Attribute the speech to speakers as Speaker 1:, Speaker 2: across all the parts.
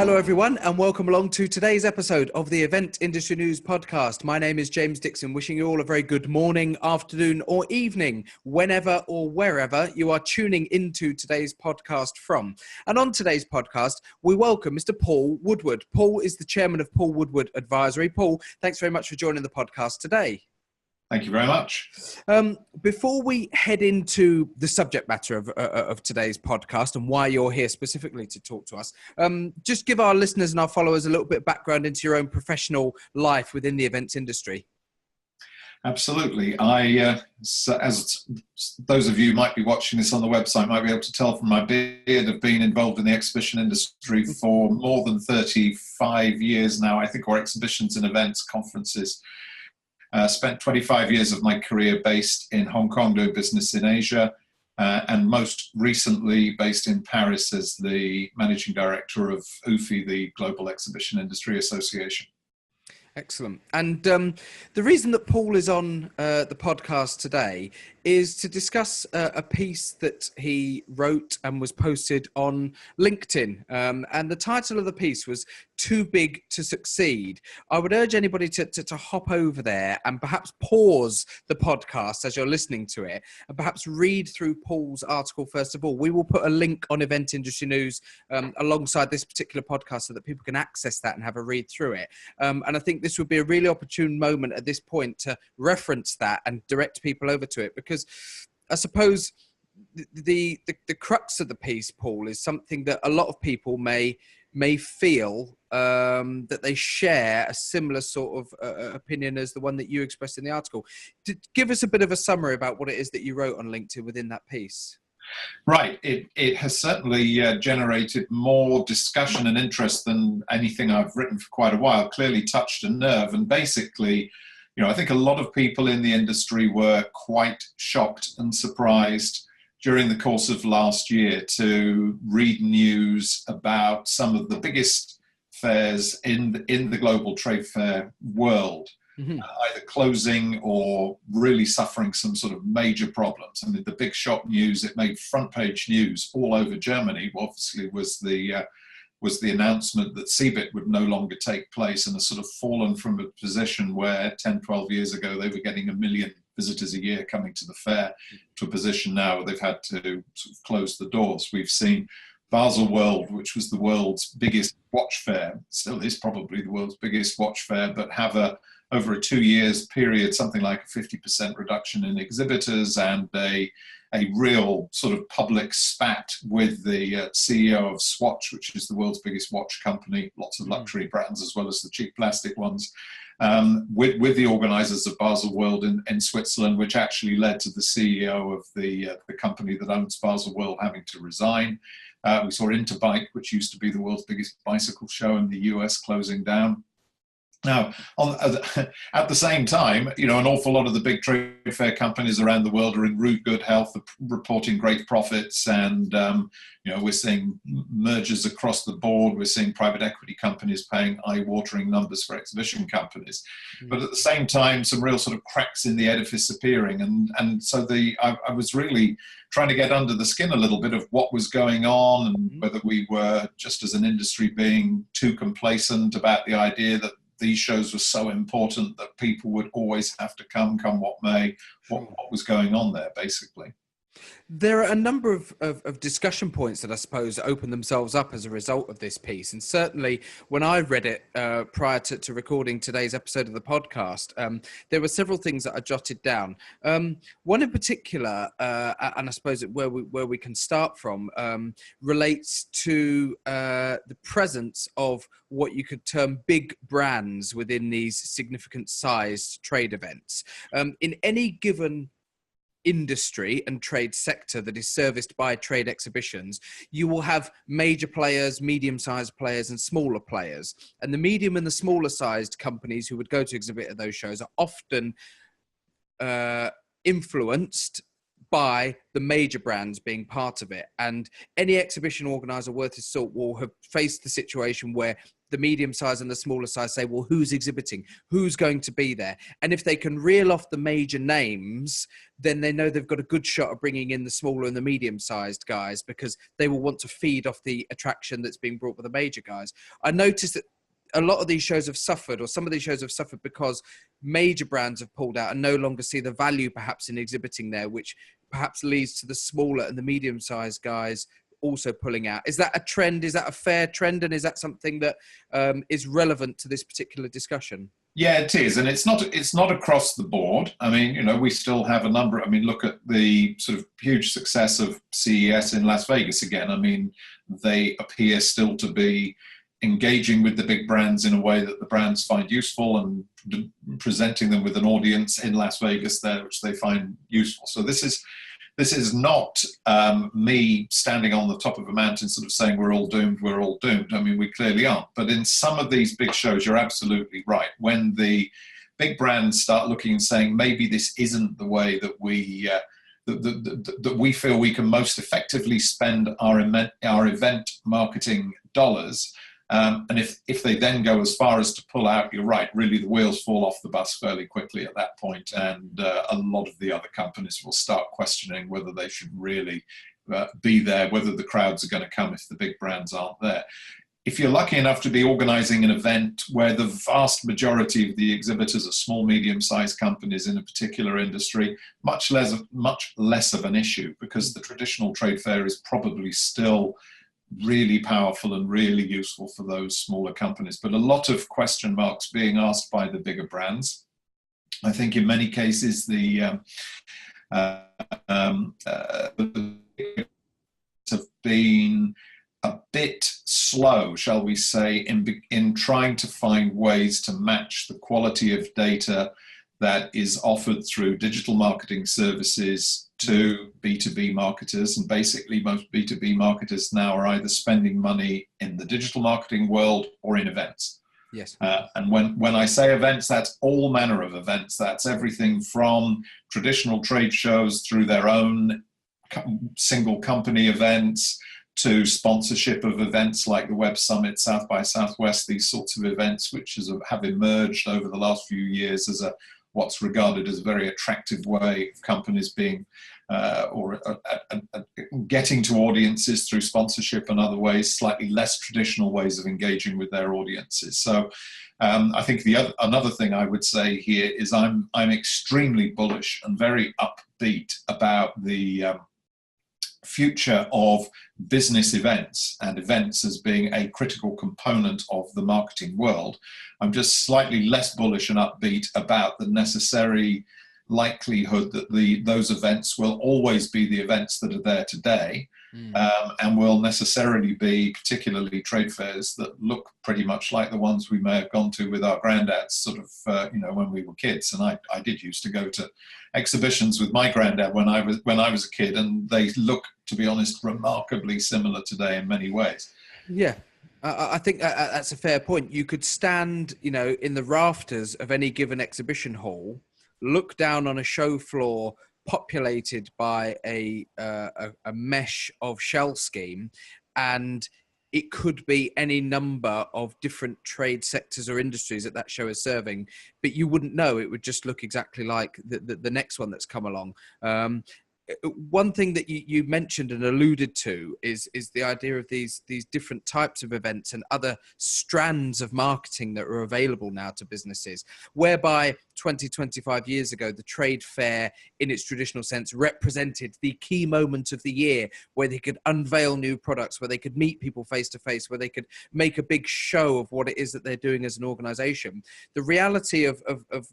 Speaker 1: Hello everyone and welcome along to today's episode of the Event Industry News podcast. My name is James Dickson, wishing you all a very good morning, afternoon or evening, whenever or wherever you are tuning into today's podcast from. And on today's podcast, we welcome Mr. Paul Woodward. Paul is the chairman of Paul Woodward Advisory. Paul, thanks very much for joining the podcast today.
Speaker 2: Thank you very much.
Speaker 1: Before we head into the subject matter of today's podcast and why you're here specifically to talk to us, just give our listeners and our followers a little bit of background into your own professional life within the events industry.
Speaker 2: Absolutely. As those of you who might be watching this on the website might be able to tell from my beard, have been involved in the exhibition industry for more than 35 years now, I think, or exhibitions and events, conferences. Spent 25 years of my career based in Hong Kong doing business in Asia, and most recently based in Paris as the managing director of UFI, the Global Exhibition Industry Association.
Speaker 1: Excellent. And the reason that Paul is on the podcast today is to discuss a piece that he wrote and was posted on LinkedIn. And the title of the piece was Too Big to Succeed. I would urge anybody to hop over there and perhaps pause the podcast as you're listening to it and perhaps read through Paul's article first of all. We will put a link on Event Industry News alongside this particular podcast so that people can access that and have a read through it. And I think this would be a really opportune moment at this point to reference that and direct people over to it, because I suppose the crux of the piece, Paul, is something that a lot of people may feel that they share a similar sort of opinion as the one that you expressed in the article. Give us a bit of a summary about what it is that you wrote on LinkedIn within that piece.
Speaker 2: Right. It has certainly generated more discussion and interest than anything I've written for quite a while. Clearly touched a nerve. And basically, I think a lot of people in the industry were quite shocked and surprised during the course of last year to read news about some of the biggest fairs in the global trade fair world. Mm-hmm. Either closing or really suffering some sort of major problems. I mean, the big shock news, it made front page news all over Germany, obviously was the announcement that Cebit would no longer take place, and has sort of fallen from a position where 10, 12 years ago they were getting 1 million visitors a year coming to the fair, to a position now where they've had to sort of close the doors. We've seen Baselworld, which was the world's biggest watch fair, still is probably the world's biggest watch fair, but have over a 2 years period, something like a 50% reduction in exhibitors and a real sort of public spat with the CEO of Swatch, which is the world's biggest watch company, lots of luxury brands as well as the cheap plastic ones, with the organisers of Baselworld in Switzerland, which actually led to the CEO of the company that owns Baselworld having to resign. We saw Interbike, which used to be the world's biggest bicycle show in the US, closing down. Now, at the same time, an awful lot of the big trade fair companies around the world are in rude good health, reporting great profits, and we're seeing mergers across the board. We're seeing private equity companies paying eye-watering numbers for exhibition companies, but at the same time, some real sort of cracks in the edifice appearing, and so I was really trying to get under the skin a little bit of what was going on, and whether we were just as an industry being too complacent about the idea that these shows were so important that people would always have to come what may, what was going on there, basically.
Speaker 1: There are a number of discussion points that I suppose open themselves up as a result of this piece. And certainly when I read it prior to recording today's episode of the podcast, there were several things that I jotted down. One in particular, and I suppose where we can start from, relates to the presence of what you could term big brands within these significant sized trade events. In any given industry and trade sector that is serviced by trade exhibitions, you will have major players, medium-sized players, and smaller players. And the medium and the smaller-sized companies who would go to exhibit at those shows are often influenced by the major brands being part of it. And any exhibition organizer worth his salt will have faced the situation where the medium size and the smaller size say, well, who's exhibiting? Who's going to be there? And if they can reel off the major names, then they know they've got a good shot of bringing in the smaller and the medium sized guys, because they will want to feed off the attraction that's being brought by the major guys. I noticed that a lot of these shows have suffered, or some of these shows have suffered, because major brands have pulled out and no longer see the value perhaps in exhibiting there, which perhaps leads to the smaller and the medium-sized guys also pulling out. Is that a trend? Is that a fair trend? And is that something that is relevant to this particular discussion?
Speaker 2: Yeah, it is. And it's not across the board. I mean, you know, we still have a number. I mean, look at the sort of huge success of CES in Las Vegas again. I mean, they appear still to be engaging with the big brands in a way that the brands find useful, and presenting them with an audience in Las Vegas there, which they find useful. So this is not me standing on the top of a mountain sort of saying we're all doomed. I mean, we clearly aren't. But in some of these big shows, you're absolutely right. When the big brands start looking and saying, maybe this isn't the way that we that we feel we can most effectively spend our event marketing dollars. And if they then go as far as to pull out, you're right, really the wheels fall off the bus fairly quickly at that point, and a lot of the other companies will start questioning whether they should really be there, whether the crowds are going to come if the big brands aren't there. If you're lucky enough to be organizing an event where the vast majority of the exhibitors are small, medium-sized companies in a particular industry, much less of an issue, because the traditional trade fair is probably still really powerful and really useful for those smaller companies. But a lot of question marks being asked by the bigger brands. I think in many cases the have been a bit slow, shall we say, in trying to find ways to match the quality of data that is offered through digital marketing services to B2B marketers. And basically most B2B marketers now are either spending money in the digital marketing world or in events.
Speaker 1: Yes.
Speaker 2: And when I say events, that's all manner of events. That's everything from traditional trade shows through their own single company events, to sponsorship of events like the Web Summit, South by Southwest, these sorts of events, which have emerged over the last few years as what's regarded as a very attractive way of companies being getting to audiences through sponsorship and other ways, slightly less traditional ways of engaging with their audiences. So I think another thing I would say here is I'm extremely bullish and very upbeat about the future of business events and events as being a critical component of the marketing world. I'm just slightly less bullish and upbeat about the necessary likelihood that those events will always be the events that are there today, and will necessarily be particularly trade fairs that look pretty much like the ones we may have gone to with our granddads sort of when we were kids. And I did used to go to exhibitions with my granddad when I was a kid, and they look, to be honest, remarkably similar today in many ways.
Speaker 1: Yeah. I think that's a fair point. You could stand, in the rafters of any given exhibition hall, look down on a show floor populated by a mesh of shell scheme, and it could be any number of different trade sectors or industries that show is serving, but you wouldn't know. It would just look exactly like the next one that's come along. One thing that you mentioned and alluded to is the idea of these different types of events and other strands of marketing that are available now to businesses, whereby 25 years ago, the trade fair in its traditional sense represented the key moment of the year where they could unveil new products, where they could meet people face to face, where they could make a big show of what it is that they're doing as an organization. The reality of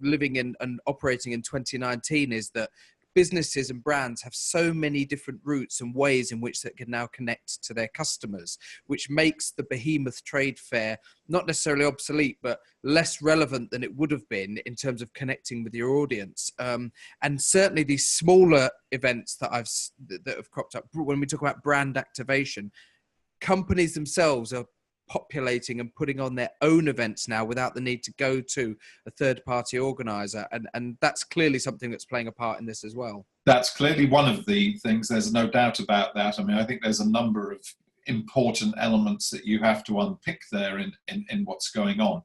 Speaker 1: living in and operating in 2019 is that businesses and brands have so many different routes and ways in which they can now connect to their customers, which makes the behemoth trade fair not necessarily obsolete, but less relevant than it would have been in terms of connecting with your audience. And certainly these smaller events that have cropped up, when we talk about brand activation, companies themselves are populating and putting on their own events now without the need to go to a third-party organizer, and that's clearly something that's playing a part in this as well.
Speaker 2: That's clearly one of the things. There's no doubt about that. I mean, I think there's a number of important elements that you have to unpick there in what's going on.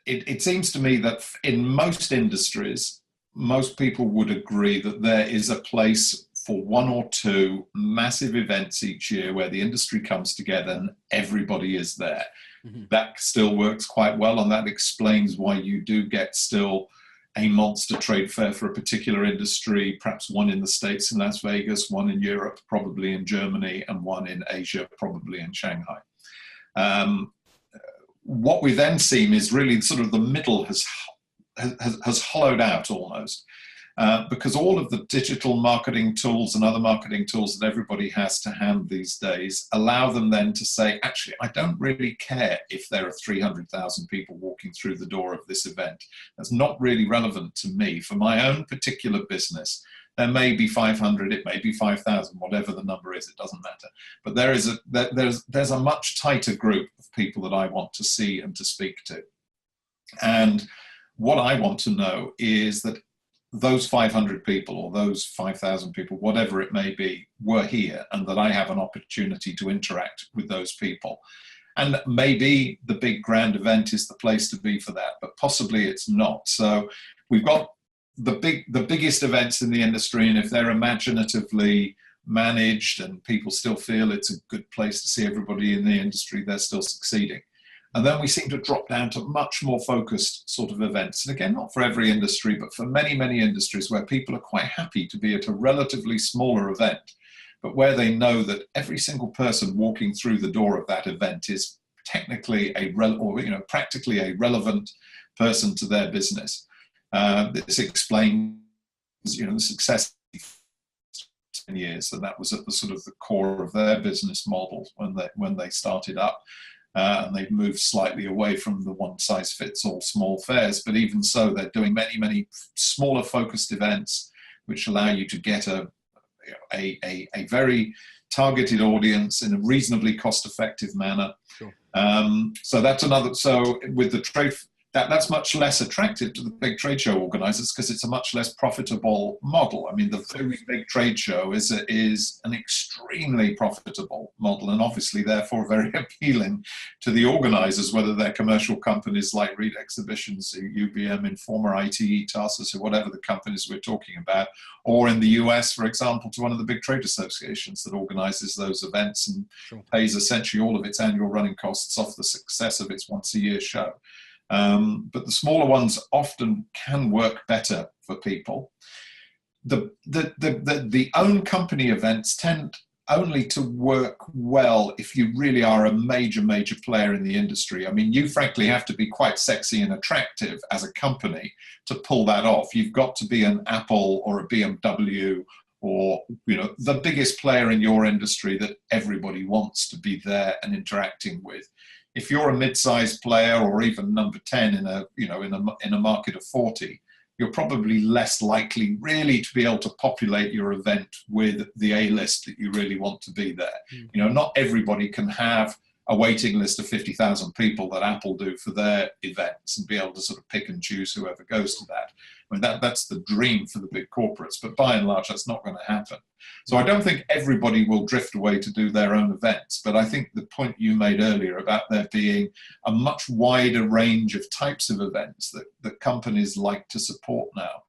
Speaker 2: It seems to me that in most industries, most people would agree that there is a place for one or two massive events each year where the industry comes together and everybody is there. Mm-hmm. That still works quite well, and that explains why you do get still a monster trade fair for a particular industry, perhaps one in the States in Las Vegas, one in Europe, probably in Germany, and one in Asia, probably in Shanghai. What we then see is really sort of the middle has hollowed out almost. Because all of the digital marketing tools and other marketing tools that everybody has to hand these days allow them then to say, actually, I don't really care if there are 300,000 people walking through the door of this event. That's not really relevant to me. For my own particular business, there may be 500, it may be 5,000, whatever the number is, it doesn't matter. But there's a much tighter group of people that I want to see and to speak to. And what I want to know is that those 500 people or those 5,000 people, whatever it may be, were here, and that I have an opportunity to interact with those people. And maybe the big grand event is the place to be for that, but possibly it's not. So we've got the biggest events in the industry, and if they're imaginatively managed and people still feel it's a good place to see everybody in the industry, they're still succeeding. And then we seem to drop down to much more focused sort of events. And again, not for every industry, but for many, many industries where people are quite happy to be at a relatively smaller event, but where they know that every single person walking through the door of that event is technically practically a relevant person to their business. This explains, the success of 10 years, and that was at the sort of the core of their business model when they started up. And they've moved slightly away from the one-size-fits-all small fairs. But even so, they're doing many, many smaller focused events, which allow you to get a very targeted audience in a reasonably cost-effective manner. Sure. So that's another. So with the trade, that's much less attractive to the big trade show organizers because it's a much less profitable model. I mean, the very big trade show is an extremely profitable model, and obviously therefore very appealing to the organizers, whether they're commercial companies like Reed Exhibitions, UBM, Informa, ITE, Tarsus, or whatever the companies we're talking about, or in the US, for example, to one of the big trade associations that organizes those events and sure. pays essentially all of its annual running costs off the success of its once-a-year show. But the smaller ones often can work better for people. The own company events tend only to work well if you really are a major player in the industry. I mean, you frankly have to be quite sexy and attractive as a company to pull that off. You've got to be an Apple or a BMW or the biggest player in your industry that everybody wants to be there and interacting with. If you're a mid-sized player or even number 10 in a market of 40, you're probably less likely really to be able to populate your event with the A-list that you really want to be there. Mm. Not everybody can have a waiting list of 50,000 people that Apple do for their events and be able to sort of pick and choose whoever goes to that. I mean, that's the dream for the big corporates, but by and large, that's not going to happen. So I don't think everybody will drift away to do their own events, but I think the point you made earlier about there being a much wider range of types of events that companies like to support now.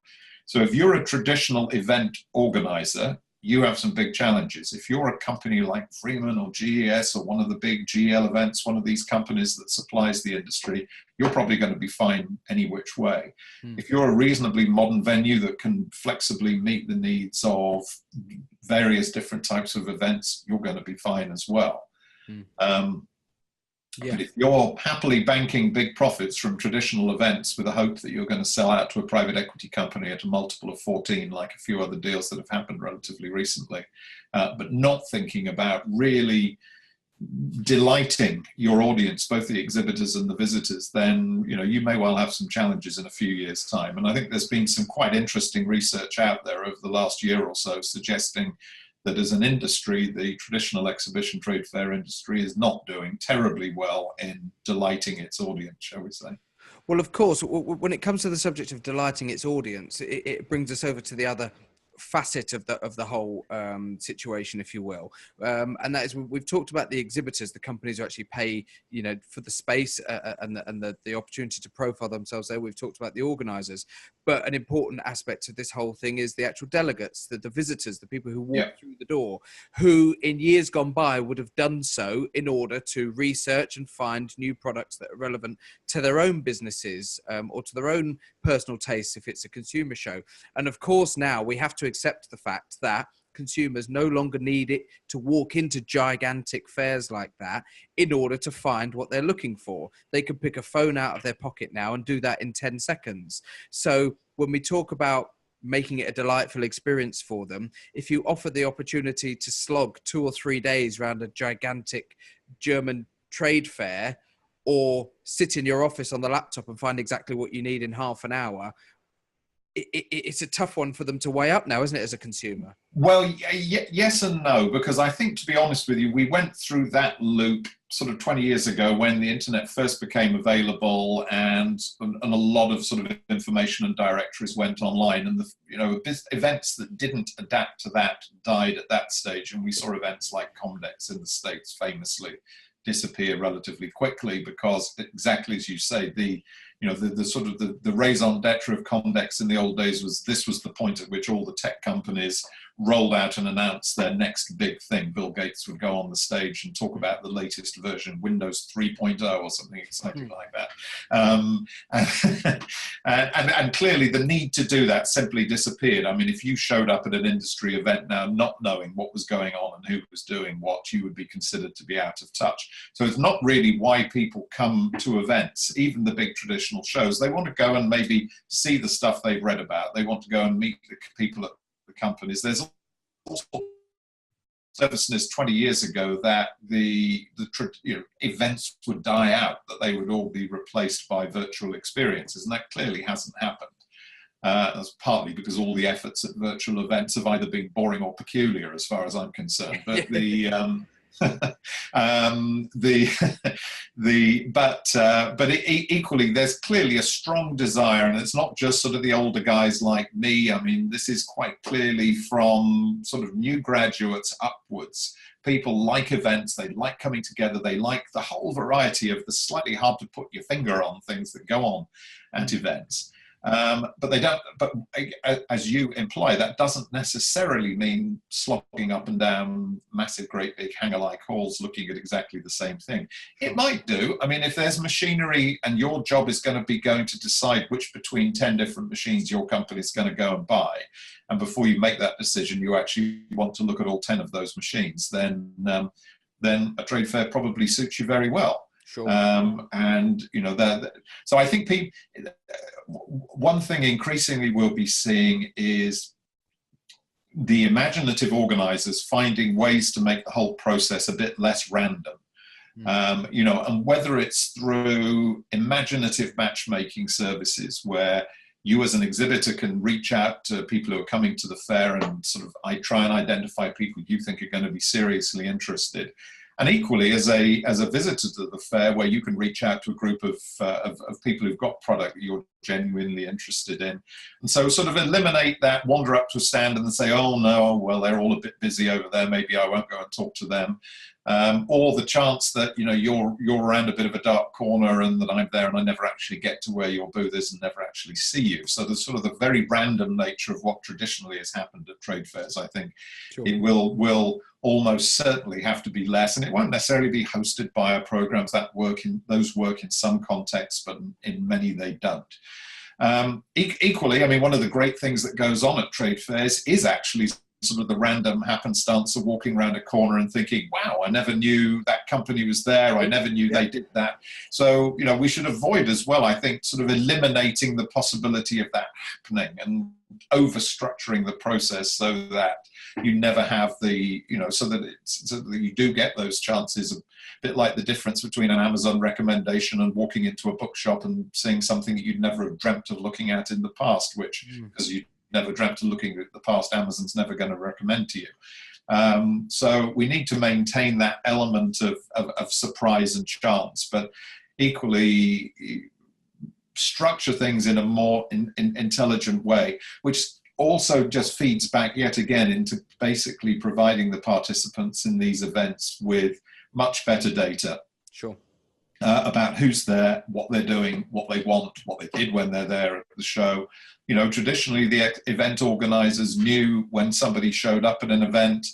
Speaker 2: So if you're a traditional event organizer, you have some big challenges. If you're a company like Freeman or GES or one of the big GL events, one of these companies that supplies the industry, you're probably going to be fine any which way. Mm. If you're a reasonably modern venue that can flexibly meet the needs of various different types of events, you're going to be fine as well. Mm. But if you're happily banking big profits from traditional events with the hope that you're going to sell out to a private equity company at a multiple of 14, like a few other deals that have happened relatively recently, but not thinking about really delighting your audience, both the exhibitors and the visitors, then you may well have some challenges in a few years' time. And I think there's been some quite interesting research out there over the last year or so suggesting that as an industry, the traditional exhibition trade fair industry is not doing terribly well in delighting its audience, shall we say.
Speaker 1: Well, of course, when it comes to the subject of delighting its audience, it brings us over to the other facet of the whole situation, if you will, and that is, we've talked about the exhibitors, the companies who actually pay, for the space and the opportunity to profile themselves there. We've talked about the organisers, but an important aspect of this whole thing is the actual delegates, the visitors, the people who walk through the door, who in years gone by would have done so in order to research and find new products that are relevant to their own businesses, or to their own personal tastes if it's a consumer show. And of course, now we have to accept the fact that consumers no longer need it to walk into gigantic fairs like that in order to find what they're looking for. They can pick a phone out of their pocket now and do that in 10 seconds. So when we talk about making it a delightful experience for them, if you offer the opportunity to slog 2 or 3 days around a gigantic German trade fair, or sit in your office on the laptop and find exactly what you need in half an hour, it's a tough one for them to weigh up now, isn't it, as a consumer?
Speaker 2: Well, yes and no, because I think, to be honest with you, we went through that loop sort of 20 years ago when the internet first became available, and a lot of sort of information and directories went online, and events that didn't adapt to that died at that stage, and we saw events like Comdex in the States famously disappear relatively quickly, because exactly as you say, the sort of the raison d'etre of Comdex in the old days was the point at which all the tech companies rolled out and announced their next big thing. Bill Gates would go on the stage and talk about the latest version, Windows 3.0 or something exciting like that. And clearly the need to do that simply disappeared. I mean, if you showed up at an industry event now not knowing what was going on and who was doing what, you would be considered to be out of touch. So it's not really why people come to events, even the big traditional shows. They want to go and maybe see the stuff they've read about. They want to go and meet the people at the companies. There's also nervousness 20 years ago that the events would die out, that they would all be replaced by virtual experiences, and that clearly hasn't happened. That's partly because all the efforts at virtual events have either been boring or peculiar, as far as I'm concerned. But equally, there's clearly a strong desire, and it's not just sort of the older guys like me. I mean, this is quite clearly from sort of new graduates upwards. People like events, they like coming together, they like the whole variety of the slightly hard to put your finger on things that go on at events. But they don't. But as you imply, that doesn't necessarily mean slogging up and down massive, great big hangar-like halls looking at exactly the same thing. It might do. I mean, if there's machinery and your job is going to decide which between 10 different machines your company is going to go and buy, and before you make that decision, you actually want to look at all 10 of those machines, then a trade fair probably suits you very well.
Speaker 1: Sure.
Speaker 2: So I think one thing increasingly we'll be seeing is the imaginative organizers finding ways to make the whole process a bit less random. And whether it's through imaginative matchmaking services where you as an exhibitor can reach out to people who are coming to the fair and sort of try and identify people you think are going to be seriously interested. And equally, as a visitor to the fair, where you can reach out to a group of people who've got product that you're genuinely interested in, and so sort of eliminate that wander up to a stand and say, oh no, well they're all a bit busy over there, maybe I won't go and talk to them, or the chance that you're around a bit of a dark corner and that I'm there and I never actually get to where your booth is and never actually see you. So there's sort of the very random nature of what traditionally has happened at trade fairs. I think it will almost certainly have to be less, and it won't necessarily be hosted by programs that work in some contexts, but in many they don't. Equally, I mean, one of the great things that goes on at trade fairs is actually sort of the random happenstance of walking around a corner and thinking, wow, I never knew that company was there, I never knew they did that. So we should avoid as well, I think, sort of eliminating the possibility of that happening and over-structuring the process so that you never have so that you do get those chances, a bit like the difference between an Amazon recommendation and walking into a bookshop and seeing something that you'd never have dreamt of looking at in the past, which, because you never dreamt of looking at the past, Amazon's never going to recommend to you. So we need to maintain that element of surprise and chance, but equally structure things in a more intelligent way, which also just feeds back yet again into basically providing the participants in these events with much better data.
Speaker 1: Sure.
Speaker 2: About who's there, what they're doing, what they want, what they did when they're there at the show. You know, traditionally the event organizers knew when somebody showed up at an event,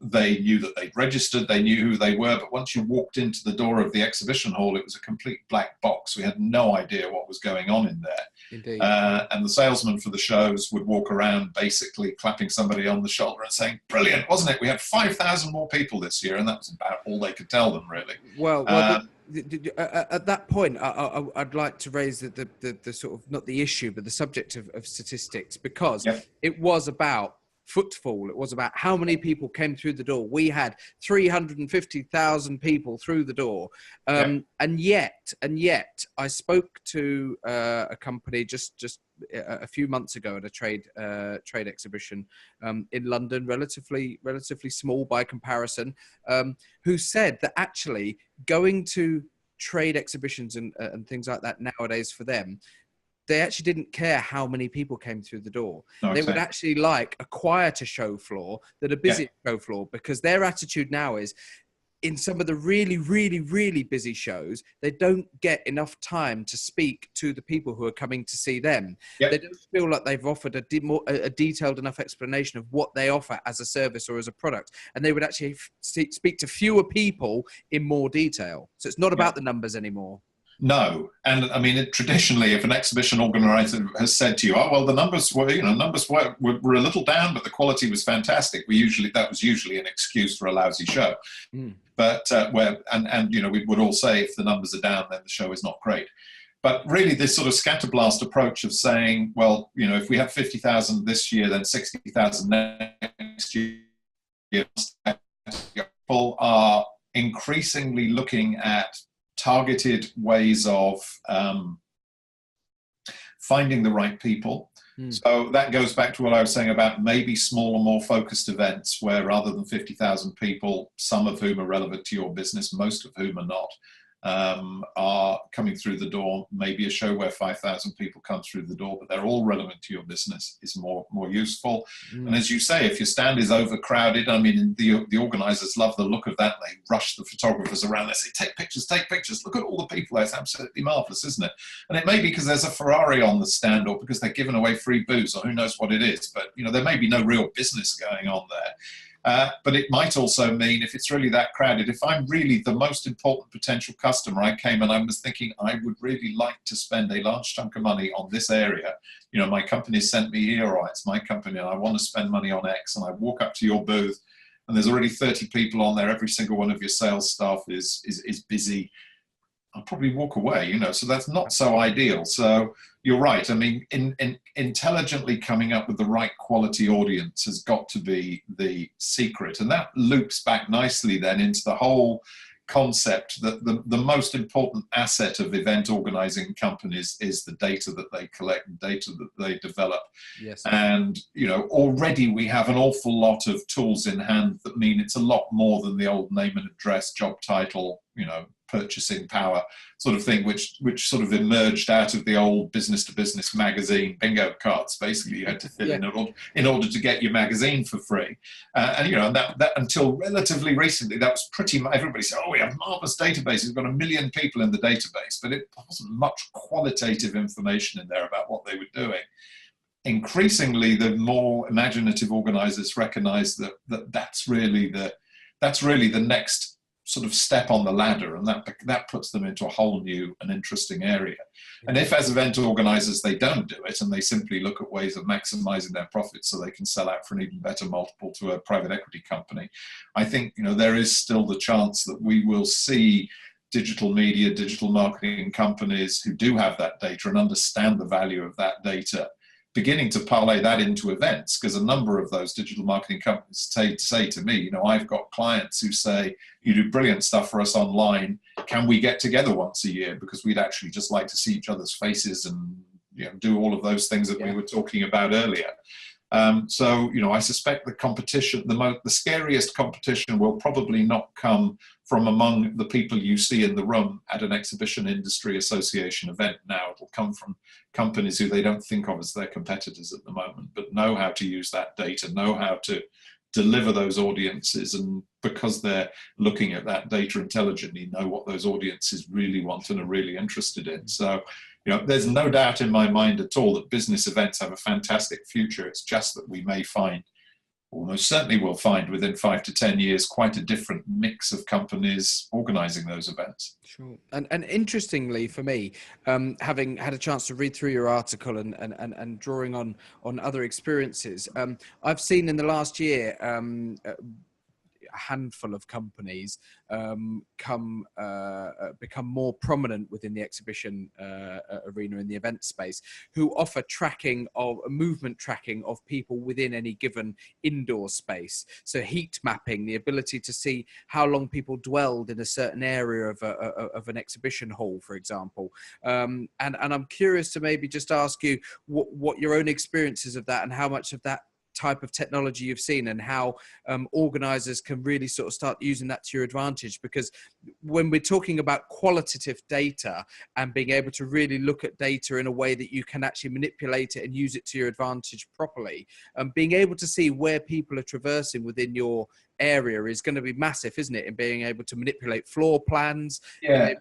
Speaker 2: they knew that they'd registered, they knew who they were, but once you walked into the door of the exhibition hall, it was a complete black box. We had no idea what was going on in there.
Speaker 1: Indeed.
Speaker 2: And the salesman for the shows would walk around basically clapping somebody on the shoulder and saying, brilliant, wasn't it? We had 5,000 more people this year, and that was about all they could tell them, really.
Speaker 1: Well, at that point, I'd like to raise the sort of, not the issue, but the subject of statistics, because it was about footfall. It was about how many people came through the door. We had 350,000 people through the door. And yet I spoke to a company just a few months ago at a trade exhibition in London, relatively small by comparison, who said that actually going to trade exhibitions and things like that nowadays for them, they actually didn't care how many people came through the door.
Speaker 2: Okay.
Speaker 1: They would actually like a quieter show floor than a busy show floor, because their attitude now is, in some of the really, really, really busy shows, they don't get enough time to speak to the people who are coming to see them. They don't feel like they've offered a detailed enough explanation of what they offer as a service or as a product. And they would actually speak to fewer people in more detail. So it's not about the numbers anymore.
Speaker 2: No, and I mean, traditionally, if an exhibition organizer has said to you, "Oh, well, the numbers were a little down, but the quality was fantastic," that was usually an excuse for a lousy show. But we would all say, if the numbers are down, then the show is not great. But really, this sort of scatterblast approach of saying, well, you know, if we have 50,000 this year, then 60,000 next year, people are increasingly looking at targeted ways of finding the right people. So that goes back to what I was saying about maybe smaller, more focused events where, rather than 50,000 people, some of whom are relevant to your business, most of whom are not, are coming through the door. Maybe a show where 5,000 people come through the door, but they're all relevant to your business, is more useful. And as you say, if your stand is overcrowded, I mean, the organizers love the look of that. They rush the photographers around. They say, take pictures. Look at all the people there. It's absolutely marvelous, isn't it? And it may be because there's a Ferrari on the stand, or because they're giving away free booze, or who knows what it is. But, you know, there may be no real business going on there. But it might also mean, if it's really that crowded, if I'm really the most important potential customer, I came and I was thinking, I would really like to spend a large chunk of money on this area. You know, my company sent me here, or it's my company, and I want to spend money on X. And I walk up to your booth, and there's already 30 people on there. Every single one of your sales staff is busy. I'll probably walk away, you know, so that's not so ideal. So you're right. I mean, intelligently coming up with the right quality audience has got to be the secret. And that loops back nicely then into the whole concept that the most important asset of event organizing companies is the data that they collect, data that they develop.
Speaker 1: Yes.
Speaker 2: And, you know, already we have an awful lot of tools in hand that mean it's a lot more than the old name and address, job title, you know, purchasing power sort of thing, which sort of emerged out of the old business-to-business magazine bingo cards. Basically, you had to fill in order to get your magazine for free. And you know, that until relatively recently, that was pretty much, everybody said, "Oh, we have marvelous databases. We've got 1 million people in the database," but it wasn't much qualitative information in there about what they were doing. Increasingly, the more imaginative organizers recognize that's really the next sort of step on the ladder, and that puts them into a whole new and interesting area. And if, as event organizers, they don't do it, and they simply look at ways of maximizing their profits so they can sell out for an even better multiple to a private equity company, I think, you know, there is still the chance that we will see digital media, digital marketing companies who do have that data and understand the value of that data beginning to parlay that into events, because a number of those digital marketing companies say to me, you know, I've got clients who say, "You do brilliant stuff for us online. Can we get together once a year? Because we'd actually just like to see each other's faces and, you know, do all of those things that we were talking about earlier." So, I suspect the competition, the scariest competition will probably not come from among the people you see in the room at an Exhibition Industry Association event now. It'll come from companies who they don't think of as their competitors at the moment, but know how to use that data, know how to deliver those audiences, and because they're looking at that data intelligently, know what those audiences really want and are really interested in. So, there's no doubt in my mind at all that business events have a fantastic future. It's just that we may find, almost certainly will find within 5 to 10 years, quite a different mix of companies organizing those events.
Speaker 1: Sure. And interestingly for me, having had a chance to read through your article and drawing on other experiences, I've seen in the last year a handful of companies become more prominent within the exhibition arena in the event space, who offer movement tracking of people within any given indoor space. So heat mapping, the ability to see how long people dwelled in a certain area of an exhibition hall, for example. And I'm curious to maybe just ask you what your own experiences of that, and how much of that type of technology you've seen, and how organizers can really sort of start using that to your advantage. Because when we're talking about qualitative data and being able to really look at data in a way that you can actually manipulate it and use it to your advantage properly, being able to see where people are traversing within your area is going to be massive, isn't it? In being able to manipulate floor plans.
Speaker 2: Yeah.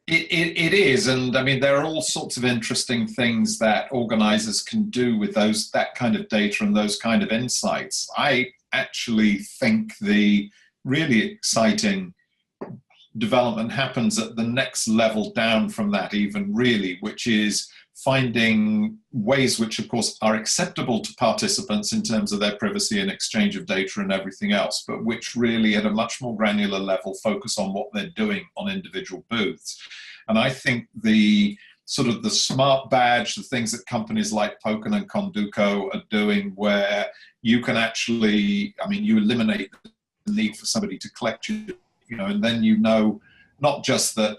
Speaker 2: It is, and I mean, there are all sorts of interesting things that organizers can do with that kind of data and those kind of insights. I actually think the really exciting development happens at the next level down from that even, really, which is finding ways which, of course, are acceptable to participants in terms of their privacy and exchange of data and everything else, but which really at a much more granular level focus on what they're doing on individual booths. And I think the sort of the smart badge, the things that companies like Poken and Conduco are doing, where you can actually, you eliminate the need for somebody to collect you, and then not just that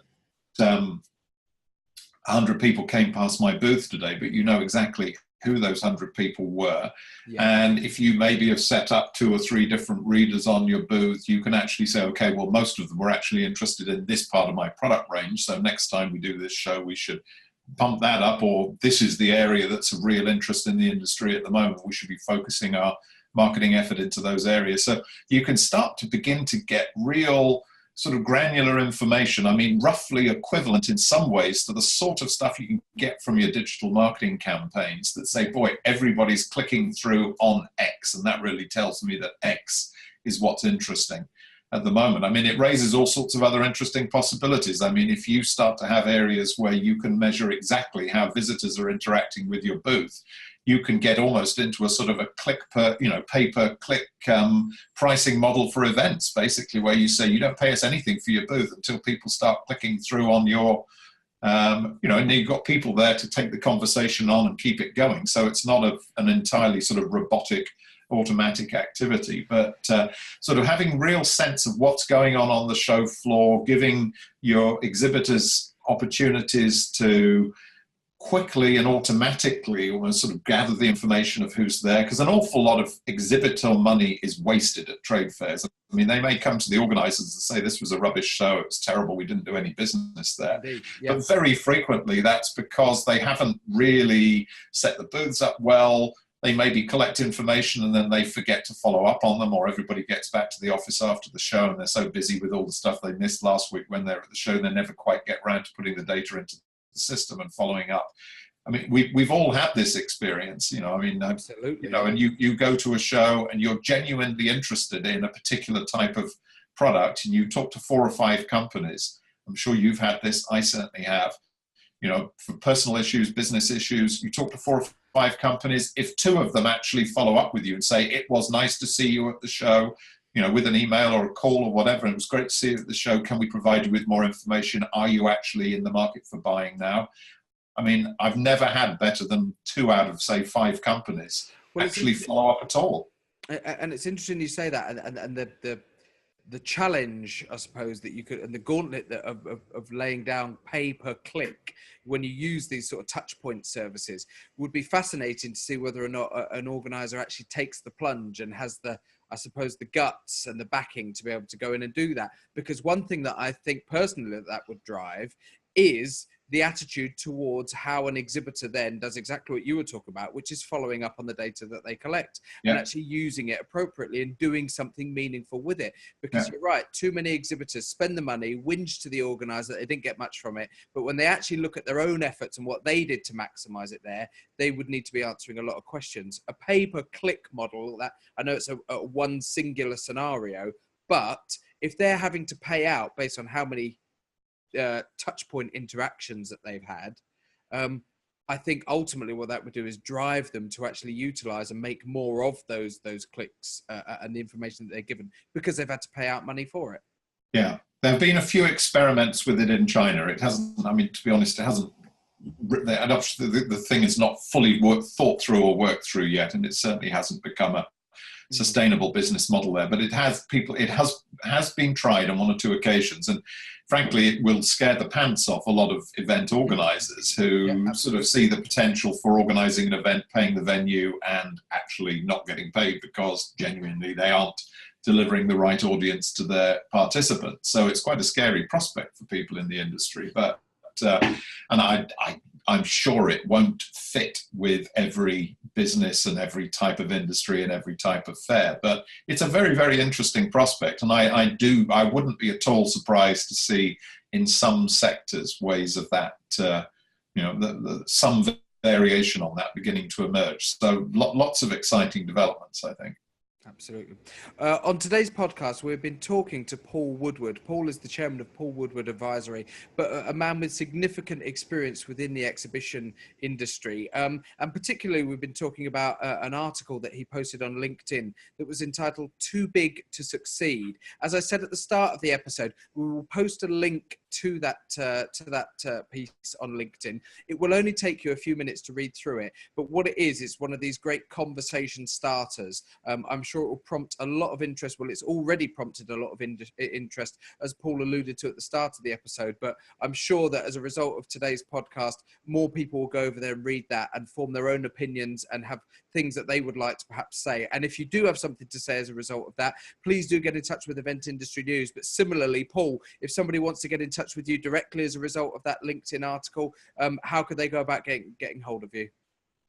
Speaker 2: 100 people came past my booth today, but exactly who those 100 people were. Yeah. And if you maybe have set up 2 or 3 different readers on your booth, you can actually say, okay, well, most of them were actually interested in this part of my product range, so next time we do this show, we should bump that up, or this is the area that's of real interest in the industry at the moment, we should be focusing our marketing effort into those areas. So you can start to begin to get real sort of granular information, roughly equivalent in some ways to the sort of stuff you can get from your digital marketing campaigns that say, boy, everybody's clicking through on X, and that really tells me that X is what's interesting at the moment. It raises all sorts of other interesting possibilities. If you start to have areas where you can measure exactly how visitors are interacting with your booth, you can get almost into a sort of a pay-per-click pricing model for events, basically, where you say you don't pay us anything for your booth until people start clicking through on your, and you've got people there to take the conversation on and keep it going. So it's not an entirely sort of robotic, automatic activity, but sort of having real sense of what's going on the show floor, giving your exhibitors opportunities to quickly and automatically almost sort of gather the information of who's there, because an awful lot of exhibitor money is wasted at trade fairs. They may come to the organizers and say this was a rubbish show, it was terrible, we didn't do any business there. Indeed, yes. But very frequently that's because they haven't really set the booths up well. They maybe collect information and then they forget to follow up on them, or everybody gets back to the office after the show and they're so busy with all the stuff they missed last week when they're at the show, they never quite get around to putting the data into the system and following up. We've all had this experience,
Speaker 1: Absolutely.
Speaker 2: And you go to a show and you're genuinely interested in a particular type of product and you talk to 4 or 5 companies. I'm sure you've had this, I certainly have, for personal issues, business issues, you talk to 4 or 5 companies. If 2 of them actually follow up with you and say, it was nice to see you at the show, with an email or a call or whatever, it was great to see you at the show, can we provide you with more information? Are you actually in the market for buying now? I've never had better than 2 out of, say, 5 companies actually follow up at all.
Speaker 1: And it's interesting you say that, and the challenge, I suppose, that you could, and the gauntlet that of laying down pay per click when you use these sort of touch point services would be fascinating to see whether or not an organizer actually takes the plunge and has the, I suppose, the guts and the backing to be able to go in and do that. Because one thing that I think personally that would drive is the attitude towards how an exhibitor then does exactly what you were talking about, which is following up on the data that they collect and actually using it appropriately and doing something meaningful with it. Because you're right, too many exhibitors spend the money, whinge to the organizer that they didn't get much from it, but when they actually look at their own efforts and what they did to maximize it there, they would need to be answering a lot of questions. A pay-per-click model, that I know it's a one singular scenario, but if they're having to pay out based on how many touch point interactions that they've had, I think ultimately what that would do is drive them to actually utilize and make more of those clicks and the information that they're given, because they've had to pay out money for it.
Speaker 2: Yeah, there have been a few experiments with it in China. It hasn't, I mean, to be honest, it hasn't, the thing is not fully thought through or worked through yet, and it certainly hasn't become a sustainable business model there, but it has been tried on one or two occasions, and frankly it will scare the pants off a lot of event organizers who sort of see the potential for organizing an event, paying the venue, and actually not getting paid because genuinely they aren't delivering the right audience to their participants. So it's quite a scary prospect for people in the industry, but and I'm sure it won't fit with every business and every type of industry and every type of fair, but it's a very, very interesting prospect. And I wouldn't be at all surprised to see in some sectors ways of that, some variation on that beginning to emerge. So lots of exciting developments, I think.
Speaker 1: Absolutely. On today's podcast, we've been talking to Paul Woodward. Paul is the chairman of Paul Woodward Advisory, but a man with significant experience within the exhibition industry. And particularly, we've been talking about an article that he posted on LinkedIn that was entitled "Too Big to Succeed." As I said at the start of the episode, we will post a link to that piece on LinkedIn. It will only take you a few minutes to read through it, but what it is, it's one of these great conversation starters. I'm sure it will prompt a lot of interest. Well, it's already prompted a lot of interest, as Paul alluded to at the start of the episode, but I'm sure that as a result of today's podcast, more people will go over there and read that and form their own opinions and have things that they would like to perhaps say. And if you do have something to say as a result of that, please do get in touch with Event Industry News. But similarly, Paul, if somebody wants to get in touch with you directly as a result of that LinkedIn article, how could they go about getting hold of you?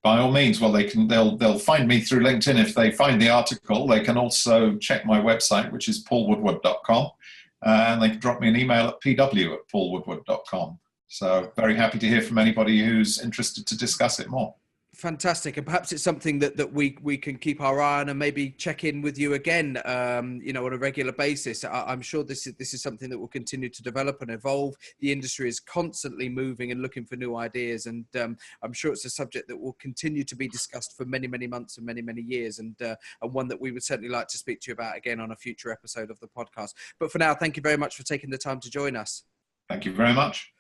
Speaker 2: By all means, well, they'll find me through LinkedIn if they find the article. They can also check my website, which is paulwoodward.com, and they can drop me an email at pw@paulwoodward.com. So very happy to hear from anybody who's interested to discuss it more.
Speaker 1: Fantastic. And perhaps it's something that we can keep our eye on and maybe check in with you again, on a regular basis. I'm sure this is something that will continue to develop and evolve. The industry is constantly moving and looking for new ideas. And I'm sure it's a subject that will continue to be discussed for many, many months and many, many years. And one that we would certainly like to speak to you about again on a future episode of the podcast. But for now, thank you very much for taking the time to join us.
Speaker 2: Thank you very much.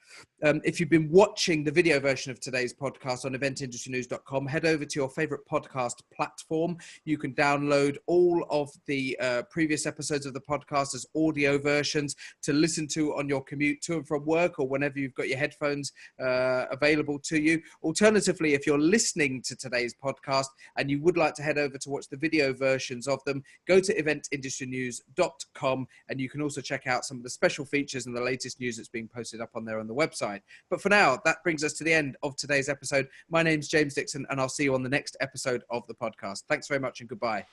Speaker 1: If you've been watching the video version of today's podcast on eventindustrynews.com, head over to your favorite podcast platform. You can download all of the previous episodes of the podcast as audio versions to listen to on your commute to and from work or whenever you've got your headphones available to you. Alternatively, if you're listening to today's podcast and you would like to head over to watch the video versions of them, go to eventindustrynews.com, and you can also check out some of the special features and the latest news that's being posted up on there on the website. But for now, that brings us to the end of today's episode. My name's James Dickson, and I'll see you on the next episode of the podcast. Thanks very much and goodbye.